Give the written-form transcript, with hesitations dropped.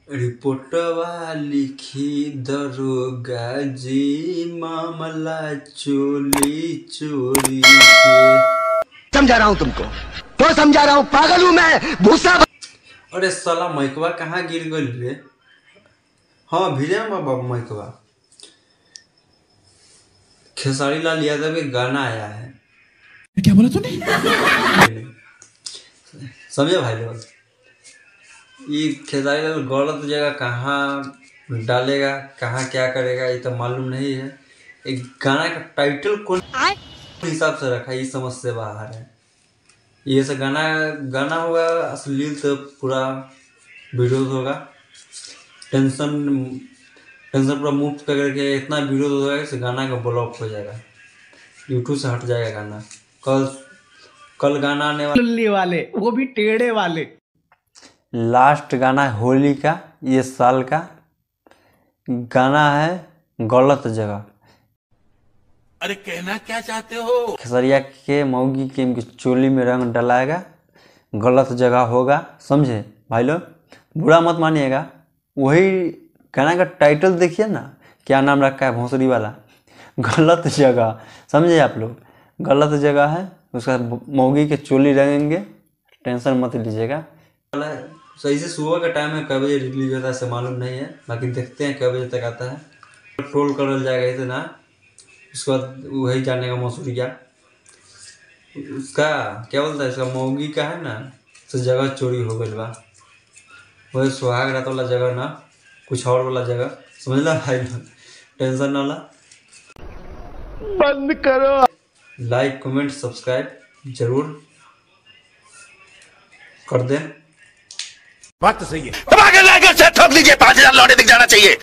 रिपोर्टवा लिखी दरोगा जी, मामला चोली चोरी के। समझा रहा हूँ तुमको, तो समझा रहा हूँ, पागल हूँ मैं, भूसा। अरे साला माइकवा कहाँ गिर गई रे? हाँ भिड़े बाबा माइकवा। खेसारी लाल यादव के गाना आया है। क्या बोला तूने? समझे भाई लोग, ये खेसारी लाल गलत जगह कहाँ डालेगा, कहाँ क्या करेगा ये तो मालूम नहीं है। एक गाना का टाइटल कौन हिसाब से रखा है ये समझ से बाहर है। ये सब गाना गाना होगा अश्लील तो पूरा विरोध होगा। टेंशन टेंशन पूरा मुफ्त करके इतना विरोध होगा कि गाना का ब्लॉक हो जाएगा, यूट्यूब से हट जाएगा गाना। कल कल गाना आने वाले वो भी टेढ़े वाले। लास्ट गाना है होली का, ये साल का गाना है गलत जगह। अरे कहना क्या चाहते हो? खेसरिया के मौगी के इनकी चोली में रंग डलाएगा, गलत जगह होगा। समझे भाई लोग, बुरा मत मानिएगा। वही गाना का टाइटल देखिए ना, क्या नाम रखा है भोंसरी वाला, गलत जगह। समझे आप लोग, गलत जगह है, उसका मौगी के चोली रंगेंगे, टेंशन मत लीजिएगा। सही से सुबह का टाइम है, कै बजे रिलीज होता है ऐसे मालूम नहीं है, बाकी देखते हैं कै बजे तक आता है। ट्रोल करल जाएगा इतना, उसके बाद वही जानेगा मसूरिया उसका क्या बोलता है, इसका मौगी का है ना, तो जगह चोरी हो गई बा। वही सुहाग रात वाला जगह ना, कुछ और वाला जगह। समझ ला भाई, टेंशन वाला। बंद करो। लाइक कमेंट सब्सक्राइब जरूर कर दें। बात तो सही है। ठोक लीजिए, 5,000 लौटे दिख जाना चाहिए।